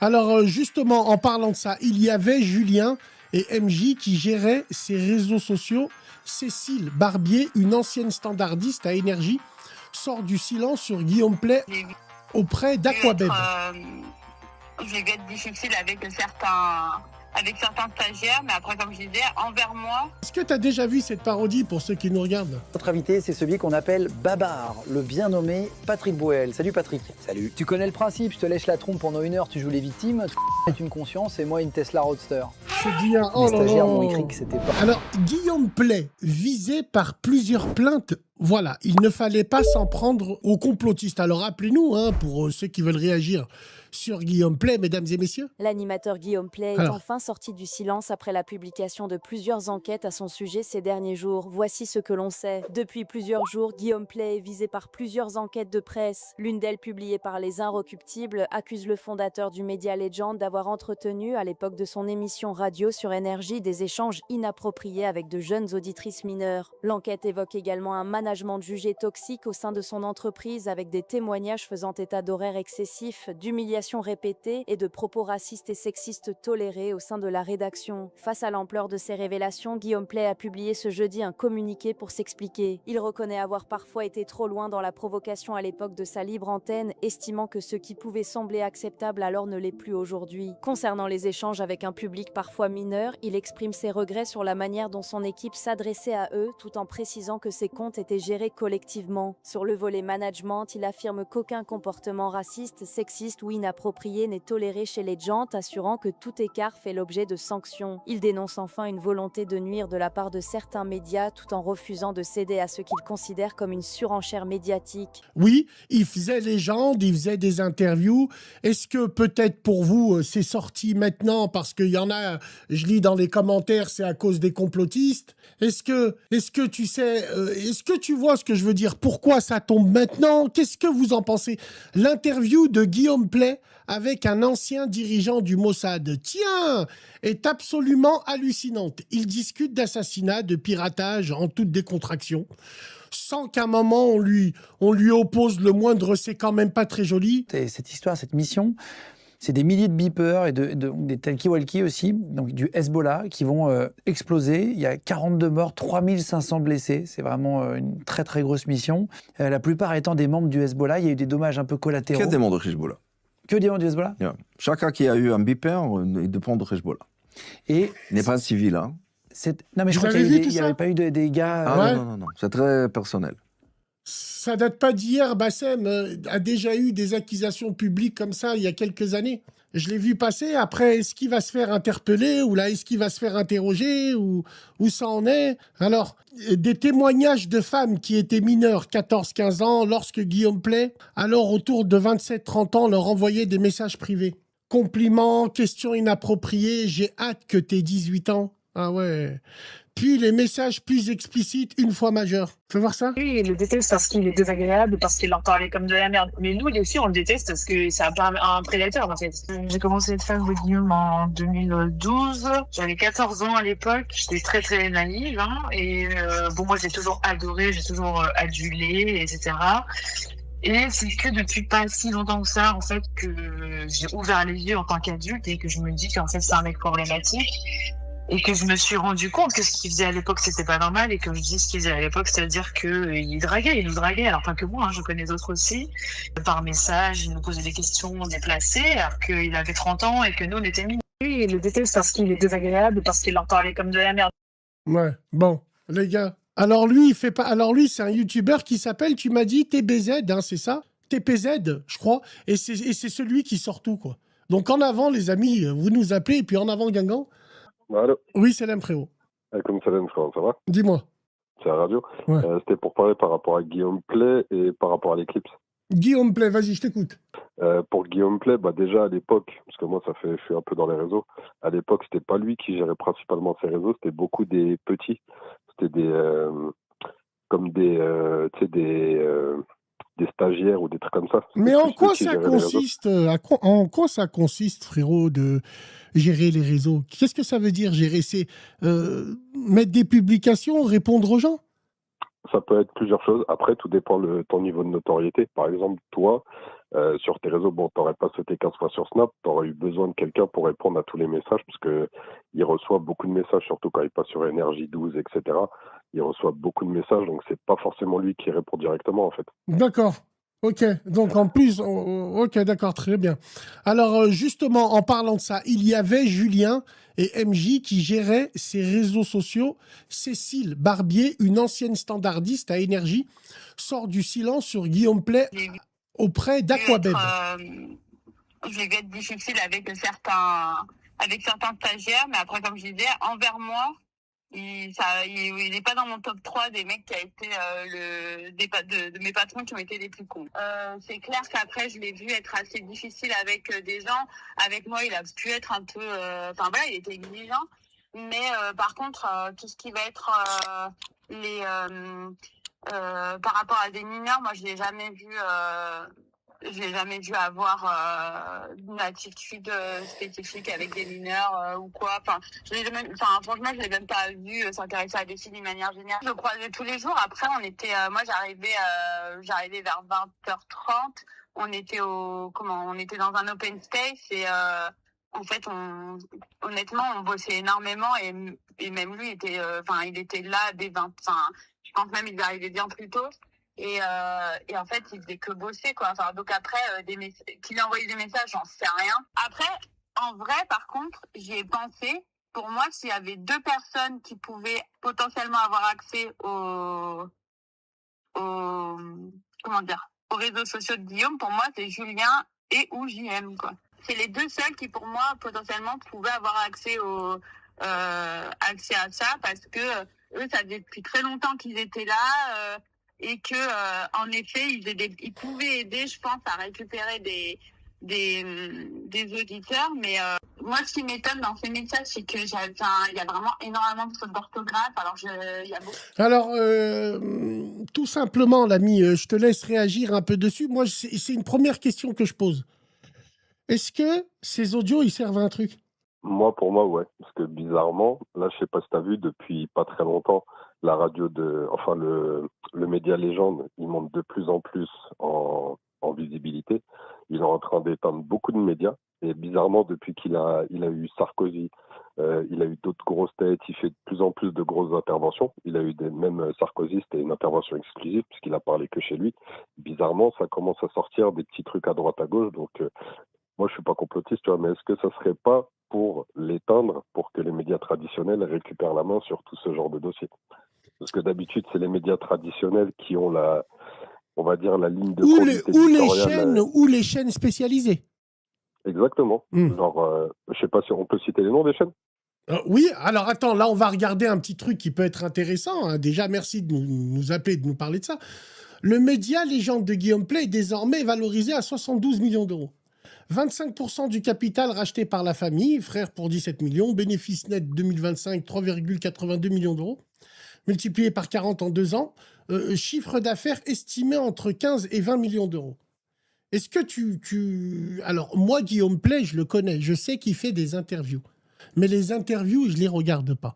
Alors justement, en parlant de ça, il y avait Julien et MJ qui géraient ces réseaux sociaux. Cécile Barbier, une ancienne standardiste à Énergie, sort du silence sur Guillaume Play J'ai vu auprès d'Aquabeb. j'ai vu être difficile avec certains stagiaires, mais après, comme je disais, envers moi. Est-ce que tu as déjà vu cette parodie pour ceux qui nous regardent? Notre invité, c'est celui qu'on appelle Babar, le bien nommé Patrick Boel. Salut Patrick. Salut. Tu connais le principe, je te lèche la trompe pendant 1 heure, tu joues les victimes, tu une conscience et moi une Tesla Roadster. C'est bien. Les stagiaires m'ont écrit que c'était pas... Alors, Guillaume Play, visé par plusieurs plaintes, voilà, il ne fallait pas s'en prendre aux complotistes. Alors, appelez-nous, pour ceux qui veulent réagir sur Guillaume Play, mesdames et messieurs. L'animateur Guillaume Play est Alors. enfin sorti du silence après la publication de plusieurs enquêtes à son sujet ces derniers jours. Voici ce que l'on sait. Depuis plusieurs jours, Guillaume Play est visé par plusieurs enquêtes de presse. L'une d'elles, publiée par Les Inrecuptibles, accuse le fondateur du média Legend d'avoir entretenu, à l'époque de son émission radio sur Énergie, des échanges inappropriés avec de jeunes auditrices mineures. L'enquête évoque également un management jugé toxique au sein de son entreprise, avec des témoignages faisant état d'horaires excessifs, d'humiliation répétées et de propos racistes et sexistes tolérés au sein de la rédaction. Face à l'ampleur de ces révélations, Guillaume Play a publié ce jeudi un communiqué pour s'expliquer. Il reconnaît avoir parfois été trop loin dans la provocation à l'époque de sa libre antenne, estimant que ce qui pouvait sembler acceptable alors ne l'est plus aujourd'hui. Concernant les échanges avec un public parfois mineur, il exprime ses regrets sur la manière dont son équipe s'adressait à eux, tout en précisant que ses comptes étaient gérés collectivement. Sur le volet management, il affirme qu'aucun comportement raciste, sexiste ou inapproprié n'est toléré chez les Legend, assurant que tout écart fait l'objet de sanctions. Il dénonce enfin une volonté de nuire de la part de certains médias, tout en refusant de céder à ce qu'il considère comme une surenchère médiatique. Oui, il faisait légende, il faisait des interviews. Est-ce que peut-être pour vous, c'est sorti maintenant parce qu'il y en a, je lis dans les commentaires, c'est à cause des complotistes. Est-ce que tu sais, est-ce que tu vois ce que je veux dire? Pourquoi ça tombe maintenant? Qu'est-ce que vous en pensez? L'interview de Guillaume Play avec un ancien dirigeant du Mossad, tiens, est absolument hallucinante. Il discute d'assassinat, de piratage en toute décontraction, sans qu'à un moment on lui oppose le moindre, c'est quand même pas très joli. Cette histoire, cette mission, c'est des milliers de beepers et des talkie-walkie aussi, donc du Hezbollah, qui vont exploser. Il y a 42 morts, 3500 blessés. C'est vraiment une très très grosse mission. La plupart étant des membres du Hezbollah. Il y a eu des dommages un peu collatéraux. Que des membres de Hezbollah. Que des membres du Hezbollah? Yeah. Chacun qui a eu un beeper, il dépend de Hezbollah. Et il n'est pas civil, hein. Non, mais je Vous crois avez vu qu'il tout n'y ça? avait pas eu des gars... Ah Ouais. non, c'est très personnel. Ça date pas d'hier, Bassem a déjà eu des accusations publiques comme ça il y a quelques années. Je l'ai vu passer. Après, est-ce qu'il va se faire interpeller ou là, est-ce qu'il va se faire interroger ou où ça en est? Alors, des témoignages de femmes qui étaient mineures, 14-15 ans, lorsque Guillaume Play, alors autour de 27-30 ans, leur envoyait des messages privés. Compliments, questions inappropriées, j'ai hâte que t'aies 18 ans. Ah ouais. Puis les messages plus explicites une fois majeur. Fais voir ça. Lui, il le déteste parce qu'il est désagréable, parce qu'il en parlait comme de la merde. Mais nous, les filles, on le déteste parce que c'est un prédateur, en fait. J'ai commencé à être fan de Guillaume en 2012. J'avais 14 ans à l'époque. J'étais très, très naïve. Et bon, moi, j'ai toujours adoré, j'ai toujours adulé, etc. Et c'est que depuis pas si longtemps que ça, en fait, que j'ai ouvert les yeux en tant qu'adulte et que je me dis qu'en fait, c'est un mec problématique. Et que je me suis rendu compte que ce qu'il faisait à l'époque, c'était pas normal. Et que je dis ce qu'il faisait à l'époque, c'est-à-dire qu'il il nous draguait. Alors pas que moi, je connais d'autres aussi. Par message, il nous posait des questions déplacées, alors qu'il avait 30 ans et que nous, on était mineurs. Lui, il le déteste parce qu'il est désagréable, parce qu'il en parlait comme de la merde. Ouais, bon, les gars. Alors lui, il fait pas. Alors lui, c'est un YouTuber qui s'appelle, tu m'as dit, TBZ, c'est ça? TPZ, je crois. Et c'est celui qui sort tout, quoi. Donc en avant, les amis, vous nous appelez, et puis en avant, Guingamp. Allô. Oui, Salam frérot. Comme Salam frérot, ça va? Dis-moi. C'est la radio. Ouais. C'était pour parler par rapport à Guillaume Play et par rapport à l'Eclipse. Guillaume Play, vas-y, je t'écoute. Pour Guillaume Play, déjà à l'époque, parce que moi je suis un peu dans les réseaux, à l'époque c'était pas lui qui gérait principalement ces réseaux, c'était beaucoup des petits. C'était des stagiaires ou des trucs comme ça. Mais en quoi ça consiste, en quoi ça consiste, frérot, de gérer les réseaux? Qu'est-ce que ça veut dire, gérer? C'est mettre des publications, répondre aux gens? Ça peut être plusieurs choses. Après, tout dépend de ton niveau de notoriété. Par exemple, toi, Sur tes réseaux, bon, t'aurais pas sauté 15 fois sur Snap, t'aurais eu besoin de quelqu'un pour répondre à tous les messages, parce que il reçoit beaucoup de messages, surtout quand il passe sur Énergie 12, etc. Il reçoit beaucoup de messages, donc c'est pas forcément lui qui répond directement, en fait. D'accord. Ok, donc en plus, ok, d'accord, très bien. Alors justement, en parlant de ça, il y avait Julien et MJ qui géraient ces réseaux sociaux. Cécile Barbier, une ancienne standardiste à Énergie, sort du silence sur Guillaume Play J'ai vu auprès d'Aquabed. je l'ai vu être difficile avec certains stagiaires, mais après, comme je disais, envers moi, il n'est pas dans mon top 3 des mecs qui a été de mes patrons qui ont été les plus cons. C'est clair qu'après, je l'ai vu être assez difficile avec des gens. Avec moi, il a pu être un peu... Enfin, voilà, il était exigeant. Mais par contre, tout ce qui va être par rapport à des mineurs, moi, je l'ai jamais vu avoir une attitude spécifique avec des mineurs ou quoi. Enfin, franchement, je l'ai même pas vu s'intéresser à des filles d'une manière générale. Je le croisais tous les jours. Après, moi, j'arrivais vers 20h30. On était dans un open space et en fait, honnêtement, on bossait énormément et même lui il était là dès 20. Enfin, je pense même il est arrivé bien plus tôt. Et en fait, il faisait que bosser, quoi. Enfin, donc après, qu'il ait envoyé des messages, j'en sais rien. Après, en vrai, par contre, j'y ai pensé. Pour moi, s'il y avait deux personnes qui pouvaient potentiellement avoir accès aux réseaux sociaux de Guillaume, pour moi, c'est Julien et ou JM, quoi. C'est les deux seuls qui, pour moi, potentiellement, pouvaient avoir accès à ça parce que eux, ça faisait depuis très longtemps qu'ils étaient là. Et que en effet ils pouvaient aider, je pense, à récupérer des auditeurs, mais moi ce qui m'étonne dans ces messages, c'est que il y a vraiment énormément de fautes d'orthographe. Alors Tout simplement, l'ami, je te laisse réagir un peu dessus. Moi, c'est une première question que je pose. Est-ce que ces audios, ils servent à un truc? Moi, pour moi, ouais. Parce que bizarrement, là, je sais pas si tu as vu, depuis pas très longtemps, la radio le média légende, il monte de plus en plus en visibilité. Il est en train d'éteindre beaucoup de médias. Et bizarrement, depuis qu'il a eu Sarkozy, il a eu d'autres grosses têtes, il fait de plus en plus de grosses interventions. Il a eu même Sarkozy, c'était une intervention exclusive puisqu'il a parlé que chez lui. Bizarrement, ça commence à sortir des petits trucs à droite à gauche. Donc, moi, je suis pas complotiste, tu vois, mais est-ce que ça serait pas pour l'éteindre, pour que les médias traditionnels récupèrent la main sur tout ce genre de dossier? Parce que d'habitude, c'est les médias traditionnels qui ont on va dire, la ligne de conduite éditoriale. Ou les chaînes spécialisées. Exactement. Genre, je sais pas si on peut citer les noms des chaînes. Oui, alors attends, là on va regarder un petit truc qui peut être intéressant, hein. Déjà, merci de nous appeler, de nous parler de ça. Le média légende de Guillaume Play est désormais valorisé à 72 millions d'euros. 25% du capital racheté par la famille, frère pour 17 millions, bénéfice net 2025, 3,82 millions d'euros, multiplié par 40 en 2 ans, chiffre d'affaires estimé entre 15 et 20 millions d'euros. Est-ce que Alors, moi, Guillaume Play, je le connais, je sais qu'il fait des interviews. Mais les interviews, je les regarde pas.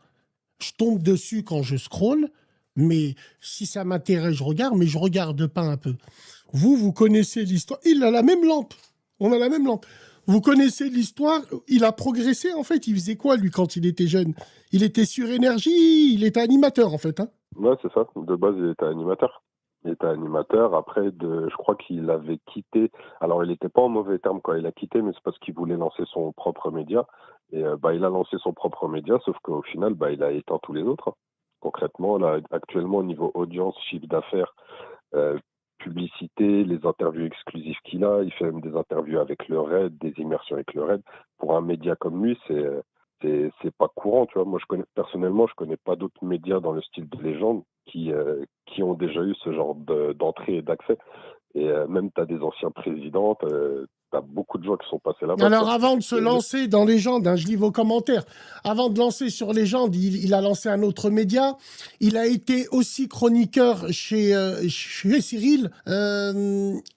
Je tombe dessus quand je scrolle, mais si ça m'intéresse, je regarde, mais je regarde pas un peu. Vous connaissez l'histoire. Il a la même lampe. On a la même lampe. Vous connaissez l'histoire. Il a progressé, en fait. Il faisait quoi, lui, quand il était jeune? Il était sur Énergie. Il était animateur, en fait. Hein, ouais, c'est ça. De base, il était animateur. Après, je crois qu'il avait quitté. Alors, il n'était pas en mauvais termes quand il a quitté, mais c'est parce qu'il voulait lancer son propre média. Et il a lancé son propre média, sauf qu'au final, il a éteint tous les autres. Hein. Concrètement, là, actuellement, au niveau audience, chiffre d'affaires, publicité, les interviews exclusives qu'il a, il fait même des interviews avec le RAID, des immersions avec le RAID. Pour un média comme lui, c'est pas courant, tu vois. Moi, personnellement, je connais pas d'autres médias dans le style de légende qui ont déjà eu ce genre d'entrée et d'accès. Et même, tu as des anciens présidents, tu as beaucoup de gens qui sont passés là-bas. Alors, avant de se lancer dans Légende, hein, je lis vos commentaires, avant de lancer sur Légende, il a lancé un autre média. Il a été aussi chroniqueur chez Cyril.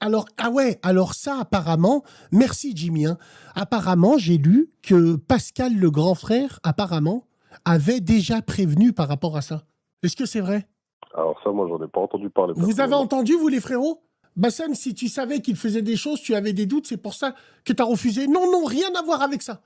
Alors ça, apparemment, merci Jimmy, hein, apparemment, j'ai lu que Pascal, le grand frère, apparemment, avait déjà prévenu par rapport à ça. Est-ce que c'est vrai? Alors ça, moi, j'en ai pas entendu parler. Vous avez entendu, vous, les frérots? Bassem, si tu savais qu'il faisait des choses, tu avais des doutes, c'est pour ça que tu as refusé. Non, non, rien à voir avec ça.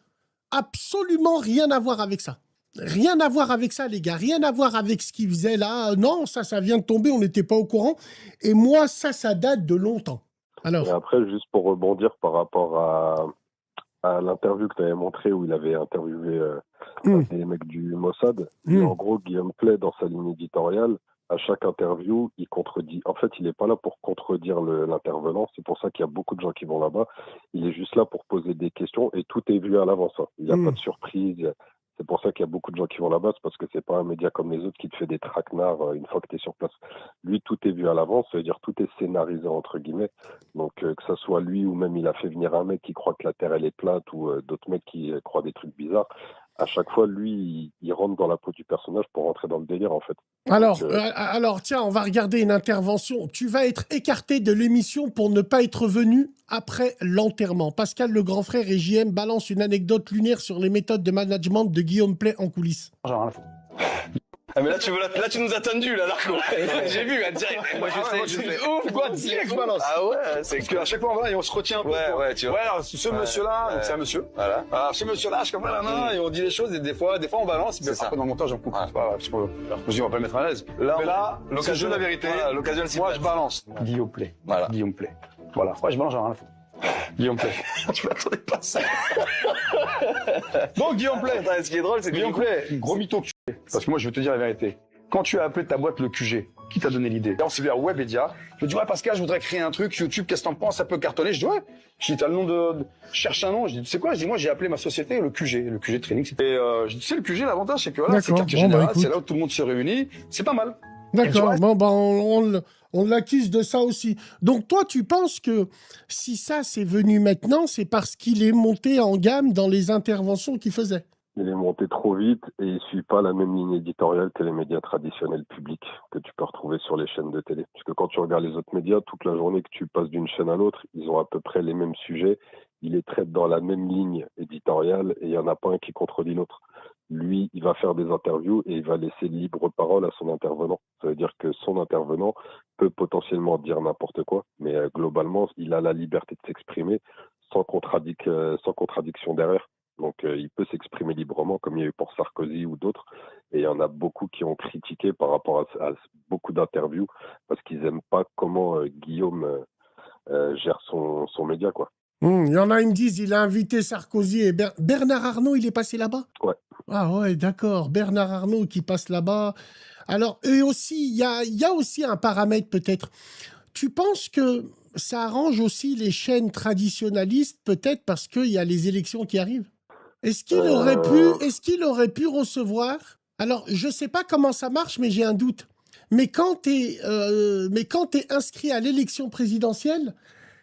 Absolument rien à voir avec ça. Rien à voir avec ça, les gars. Rien à voir avec ce qu'il faisait là. Non, ça vient de tomber, on n'était pas au courant. Et moi, ça date de longtemps. Alors, Et après, juste pour rebondir par rapport à l'interview que tu avais montré où il avait interviewé des mecs du Mossad, et en gros, Guillaume Play, dans sa ligne éditoriale, à chaque interview, il contredit. En fait, il n'est pas là pour contredire l'intervenant. C'est pour ça qu'il y a beaucoup de gens qui vont là-bas. Il est juste là pour poser des questions et tout est vu à l'avance. Hein. Il n'y a pas de surprise. C'est pour ça qu'il y a beaucoup de gens qui vont là-bas. C'est parce que c'est pas un média comme les autres qui te fait des traquenards une fois que tu es sur place. Lui, tout est vu à l'avance. Ça veut dire tout est scénarisé, entre guillemets. Donc, que ça soit lui ou même il a fait venir un mec qui croit que la Terre, elle est plate ou d'autres mecs qui croient des trucs bizarres. À chaque fois, lui, il rentre dans la peau du personnage pour rentrer dans le délire, en fait. alors, tiens, on va regarder une intervention. Tu vas être écarté de l'émission pour ne pas être venu après l'enterrement. Pascal, le grand frère et JM balancent une anecdote lunaire sur les méthodes de management de Guillaume Play en coulisses. Ah mais là tu nous as tendu là, Larco. J'ai vu, elle dirait. Moi je sais. Ouf quoi, direct balance. Ah ouais, c'est que à chaque fois on va et on se retient un peu. Ouais, tu vois. Ouais, alors ce monsieur-là, donc c'est un monsieur. Voilà. Alors ce monsieur-là, je comprends la main et on dit les choses et des fois on balance, mais après dans le montage on coupe. C'est pas parce qu'on va pas le mettre à l'aise. Là, l'occasion de la vérité. L'occasion moi je balance. Guillaume Play. Voilà. Guillaume Play. Voilà. Ouais, je balance, j'en ai rien à foutre. Guillaume Play. Je m'attendais pas à ça. Donc Guillaume Play. Ce qui est drôle, c'est que Guillaume Play, gros mytho que tu es. Parce que moi, je vais te dire la vérité. Quand tu as appelé ta boîte le QG, qui t'a donné l'idée? On s'est vu à Webedia. Je dis, ouais, Pascal, je voudrais créer un truc, YouTube, qu'est-ce que t'en penses? Ça peut cartonner. Je dis, ouais. Je dis, t'as le nom de... Je cherche un nom. Je dis, tu sais quoi? Je dis, moi, j'ai appelé ma société le QG. Le QG Training. Et je dis, tu sais, le QG, l'avantage, c'est que voilà, c'est quartier général, c'est là où tout le monde se réunit. C'est pas mal. D'accord, on l'accuse de ça aussi. Donc toi, tu penses que si ça c'est venu maintenant, c'est parce qu'il est monté en gamme dans les interventions qu'il faisait? Il est monté trop vite et il suit pas la même ligne éditoriale que les médias traditionnels publics que tu peux retrouver sur les chaînes de télé. Parce que quand tu regardes les autres médias, toute la journée que tu passes d'une chaîne à l'autre, ils ont à peu près les mêmes sujets. Ils les traitent dans la même ligne éditoriale et il y en a pas un qui contredit l'autre. Lui, il va faire des interviews et il va laisser libre parole à son intervenant. Ça veut dire que son intervenant peut potentiellement dire n'importe quoi, mais globalement, il a la liberté de s'exprimer sans contradiction derrière. Donc, il peut s'exprimer librement, comme il y a eu pour Sarkozy ou d'autres. Et il y en a beaucoup qui ont critiqué par rapport à beaucoup d'interviews parce qu'ils n'aiment pas comment Guillaume gère son média, quoi. Il y en a, ils me disent, il a invité Sarkozy et Bernard Arnault, il est passé là-bas? Ouais. Ah ouais, d'accord. Bernard Arnault qui passe là-bas. Alors, eux aussi, il y a aussi un paramètre peut-être. Tu penses que ça arrange aussi les chaînes traditionnalistes, peut-être parce qu'il y a les élections qui arrivent? Est-ce qu'il aurait pu recevoir? Alors, je ne sais pas comment ça marche, mais j'ai un doute. Mais quand tu es inscrit à l'élection présidentielle,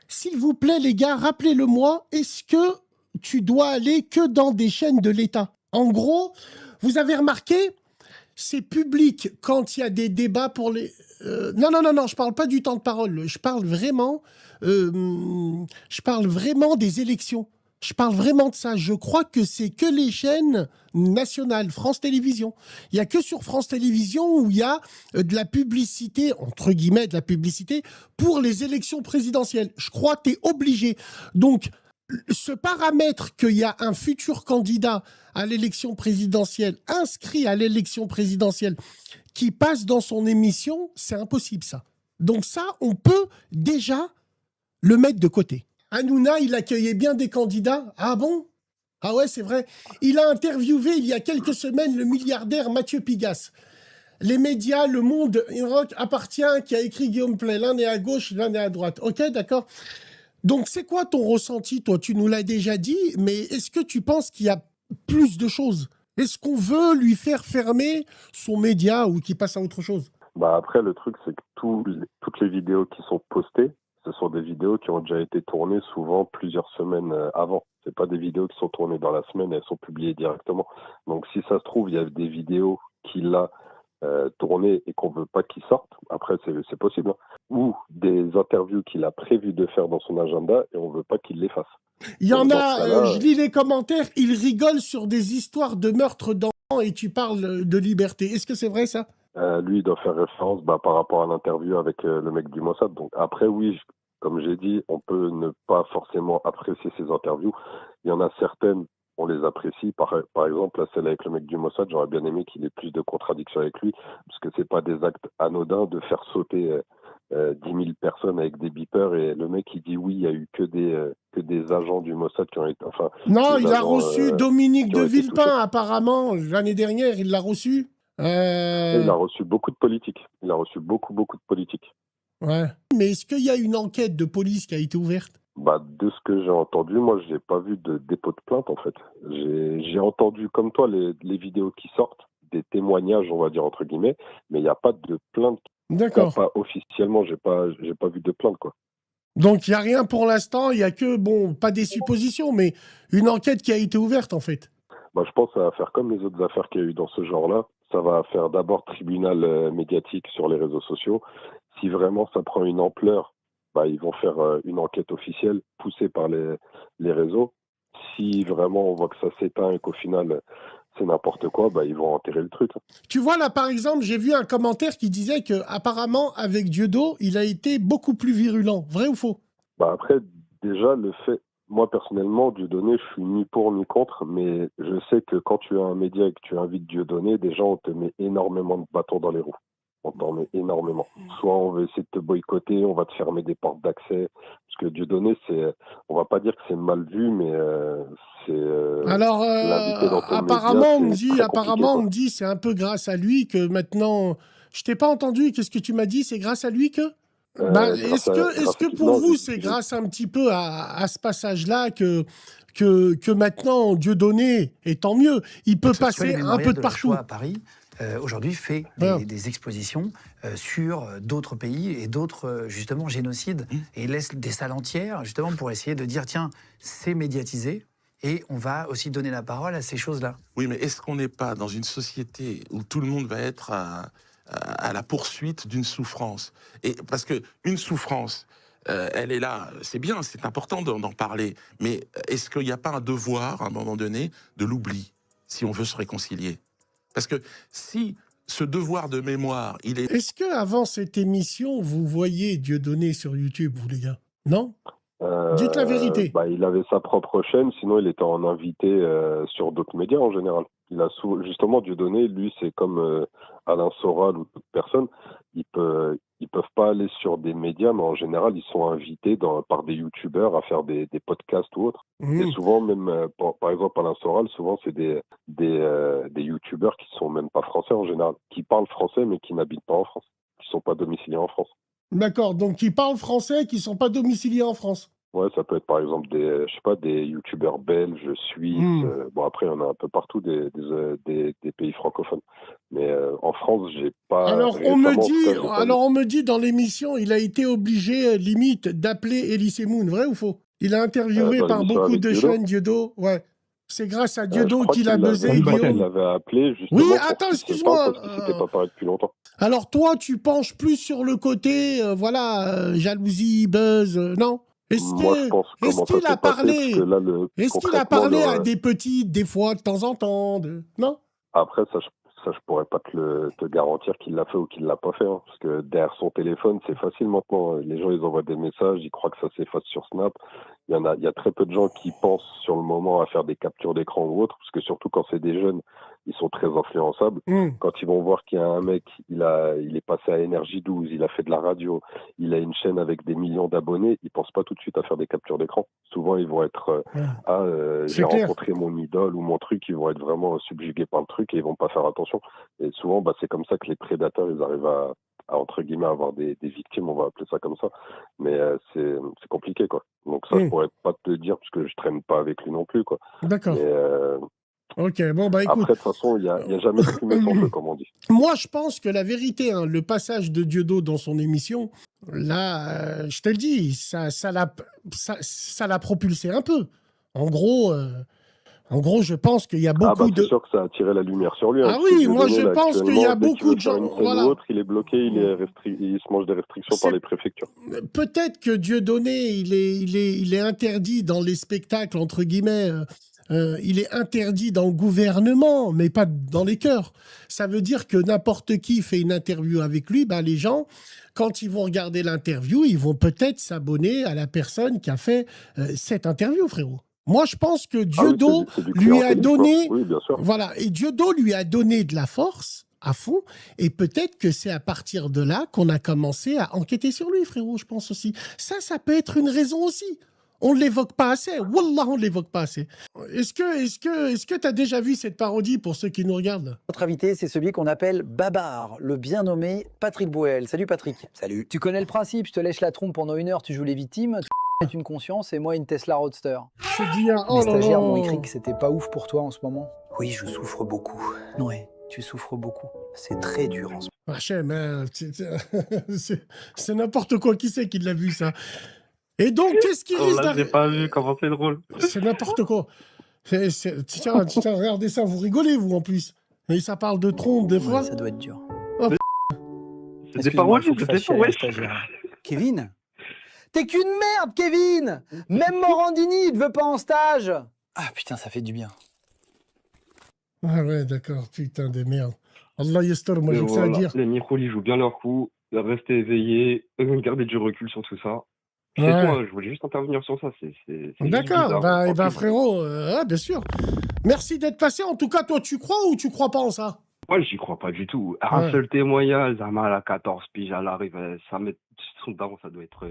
s'il vous plaît, les gars, rappelez-le-moi, est-ce que tu dois aller que dans des chaînes de l'État? En gros, vous avez remarqué, c'est public quand il y a des débats pour les... Non, je parle pas du temps de parole. Je parle vraiment des élections. Je parle vraiment de ça. Je crois que c'est que les chaînes nationales, France Télévisions. Il n'y a que sur France Télévisions où il y a de la publicité, entre guillemets, de la publicité pour les élections présidentielles. Je crois que tu es obligé. Donc, ce paramètre qu'il y a un futur candidat à l'élection présidentielle, inscrit à l'élection présidentielle, qui passe dans son émission, c'est impossible ça. Donc ça, on peut déjà le mettre de côté. Hanouna, il accueillait bien des candidats. Ah bon? Ah ouais, c'est vrai. Il a interviewé il y a quelques semaines le milliardaire Mathieu Pigasse. Les médias, Le Monde appartient, qui a écrit Guillaume Play. L'un est à gauche, l'un est à droite. Ok, d'accord. Donc, c'est quoi ton ressenti, toi? Tu nous l'as déjà dit, mais est-ce que tu penses qu'il y a plus de choses? Est-ce qu'on veut lui faire fermer son média ou qu'il passe à autre chose? Bah après, le truc, c'est que toutes les vidéos qui sont postées, ce sont des vidéos qui ont déjà été tournées souvent plusieurs semaines avant. C'est pas des vidéos qui sont tournées dans la semaine, elles sont publiées directement. Donc, si ça se trouve, il y a des vidéos qu'il a tournées et qu'on veut pas qu'ils sortent. Après, c'est possible. Hein. Ou des interviews qu'il a prévu de faire dans son agenda et on veut pas qu'il les fasse. Il y en a, je lis les commentaires, ils rigolent sur des histoires de meurtre d'enfants et tu parles de liberté. Est-ce que c'est vrai ça? Lui, il doit faire référence par rapport à l'interview avec le mec du Mossad. Donc après, oui, comme j'ai dit, on peut ne pas forcément apprécier ces interviews. Il y en a certaines, on les apprécie. Par exemple, là, celle avec le mec du Mossad, j'aurais bien aimé qu'il ait plus de contradictions avec lui, parce que c'est pas des actes anodins de faire sauter 10 000 personnes avec des beepers, et le mec, il dit oui, il y a eu que des agents du Mossad qui ont été... Enfin, Non, des il a agents reçu Dominique qui de ont été touchés. Villepin, apparemment, l'année dernière, il l'a reçu. Il a reçu beaucoup de politiques. Il a reçu beaucoup de politiques. Ouais. Mais est-ce qu'il y a une enquête de police qui a été ouverte? De ce que j'ai entendu, moi, j'ai pas vu de dépôt de plainte, en fait. J'ai entendu, comme toi, les vidéos qui sortent, des témoignages, on va dire, entre guillemets, mais il n'y a pas de plainte. D'accord. Pas officiellement, j'ai pas vu de plainte, quoi. Donc, il n'y a rien pour l'instant, il n'y a que, bon, pas des suppositions, mais une enquête qui a été ouverte, en fait. Je pense que ça va faire comme les autres affaires qu'il y a eu dans ce genre-là. Ça va faire d'abord tribunal médiatique sur les réseaux sociaux. Si vraiment ça prend une ampleur, ils vont faire une enquête officielle poussée par les réseaux. Si vraiment on voit que ça s'éteint et qu'au final c'est n'importe quoi, ils vont enterrer le truc. Tu vois, là, par exemple, j'ai vu un commentaire qui disait que apparemment avec Dieudo, il a été beaucoup plus virulent. Vrai ou faux? Après, déjà, le fait... Moi, personnellement, Dieudonné, je suis ni pour ni contre, mais je sais que quand tu as un média et que tu invites Dieudonné, déjà, on te met énormément de bâtons dans les roues. On t'en met énormément. Soit on va essayer de te boycotter, on va te fermer des portes d'accès. Parce que Dieudonné, on va pas dire que c'est mal vu, mais c'est... Alors, l'inviter dans ton apparemment, média, on me dit, c'est un peu grâce à lui que maintenant... Je t'ai pas entendu, qu'est-ce que tu m'as dit? C'est grâce à lui que... Est-ce que pour vous, c'est grâce un petit peu à ce passage-là que maintenant Dieudonné, et tant mieux, il peut passer un peu de partout. À Paris, aujourd'hui, fait des expositions sur d'autres pays et d'autres, justement, génocides, et laisse des salles entières, justement, pour essayer de dire, tiens, c'est médiatisé, et on va aussi donner la parole à ces choses-là. Oui, mais est-ce qu'on n'est pas dans une société où tout le monde va être à la poursuite d'une souffrance? Et parce que une souffrance, elle est là, c'est bien, c'est important d'en parler, mais est-ce qu'il n'y a pas un devoir, à un moment donné, de l'oubli, si on veut se réconcilier? Parce que si ce devoir de mémoire, il est... Est-ce qu'avant cette émission, vous voyez Dieudonné sur YouTube, vous les gars? Non? Dites la vérité. Il avait sa propre chaîne, sinon il était en invité sur d'autres médias en général. Justement, Dieudonné, lui, c'est comme Alain Soral ou toute personne, ils peuvent pas aller sur des médias, mais en général, ils sont invités par des youtubeurs à faire des podcasts ou autres. Et souvent, même, par exemple, Alain Soral, souvent, c'est des youtubeurs qui sont même pas français en général, qui parlent français, mais qui n'habitent pas en France, qui sont pas domiciliés en France. D'accord, donc qui parlent français, qui sont pas domiciliés en France. Ouais, ça peut être par exemple des youtubeurs belges, suisses. Après, il y en a un peu partout des pays francophones. Mais en France, j'ai pas. Alors on me dit dans l'émission, il a été obligé limite d'appeler Elie Semoun, vrai ou faux? Il a interviewé par beaucoup de chaînes Dieudo. Ouais. C'est grâce à Dieudo qu'il a buzzé. Il l'avait appelé justement. Oui, attends, excuse-moi. Parce qu'il s'était pas parlé depuis longtemps. Alors toi, tu penches plus sur le côté, jalousie, buzz, non? Est-ce qu'il a parlé à des petites, des fois, de temps en temps, non? Après, ça, je pourrais pas te garantir qu'il l'a fait ou qu'il l'a pas fait, hein, parce que derrière son téléphone, c'est facile maintenant. Les gens, ils envoient des messages, ils croient que ça s'efface sur Snap. Il y a très peu de gens qui pensent sur le moment à faire des captures d'écran ou autre, parce que surtout quand c'est des jeunes, ils sont très influençables. Quand ils vont voir qu'il y a un mec, il est passé à Énergie 12, il a fait de la radio, il a une chaîne avec des millions d'abonnés, ils pensent pas tout de suite à faire des captures d'écran. Souvent, ils vont être j'ai rencontré mon idole ou mon truc, ils vont être vraiment subjugués par le truc et ils vont pas faire attention. Et souvent, c'est comme ça que les prédateurs, ils arrivent à entre guillemets avoir des victimes, on va appeler ça comme ça. Mais c'est compliqué, quoi. Donc ça, je pourrais pas te le dire parce que je traîne pas avec lui non plus, quoi. D'accord. Ok, bon, écoute. Après, de toute façon, il y a jamais de fumée sans feu, comme on dit. Moi, je pense que la vérité, le passage de Dieudo dans son émission, là, je te le dis, ça l'a propulsé un peu. En gros, je pense qu'il y a beaucoup de... C'est sûr que ça a attiré la lumière sur lui. Ah oui, moi je pense qu'il y a beaucoup de gens... Il est bloqué, il se mange des restrictions par les préfectures. Peut-être que Dieudonné, il est interdit dans les spectacles, entre guillemets, il est interdit dans le gouvernement, mais pas dans les cœurs. Ça veut dire que n'importe qui fait une interview avec lui, ben les gens, quand ils vont regarder l'interview, ils vont peut-être s'abonner à la personne qui a fait cette interview, frérot. Moi, je pense que Dieudo lui a donné... Oui, bien sûr. Voilà, et Dieudo lui a donné de la force à fond, et peut-être que c'est à partir de là qu'on a commencé à enquêter sur lui, frérot, je pense aussi. Ça peut être une raison aussi. On ne l'évoque pas assez. Wallah, on ne l'évoque pas assez. Est-ce que tu as déjà vu cette parodie pour ceux qui nous regardent? Notre invité, c'est celui qu'on appelle Babar, le bien nommé Patrick Boel. Salut Patrick. Salut. Tu connais le principe, je te lèche la trompe pendant 1 heure, tu joues les victimes, tu es une conscience et moi une Tesla Roadster. C'est bien. Oh Les là stagiaires là. m'ont écrit que c'était pas ouf pour toi en ce moment. Oui, je souffre beaucoup. Ouais, tu souffres beaucoup. C'est très dur en ce moment. Hachem, c'est n'importe quoi. Qui c'est qui l'a vu, ça? Et donc, qu'est-ce qui risque Là, j'ai pas vu comment c'est drôle. C'est n'importe quoi. Tiens, regardez ça, vous rigolez, vous, en plus. Et ça parle de trompe, des fois. Ouais, ça doit être dur. C'est des paroles, faut que je c'est fasse des chialer paroles. la stagiaire. Kevin? T'es qu'une merde, Kevin! Même Morandini, il te veut pas en stage! Ah putain, ça fait du bien. Ah ouais, d'accord, putain de merde. Allah yastor, moi j'ai Mais que ça à voilà, dire. les Nikoli jouent bien leur coup, restez éveillés, gardez du recul sur tout ça. C'est Ouais. tout, hein, je voulais juste intervenir sur ça. C'est juste D'accord, bizarre. bah, Franchement, frérot, ouais, bien sûr. Merci d'être passé. En tout cas, toi, tu crois ou tu crois pas en ça? moi, j'y crois pas du tout. Ouais. Un seul témoignage, Zama à 14 piges, elle arrive, ça met son daron, ça doit être.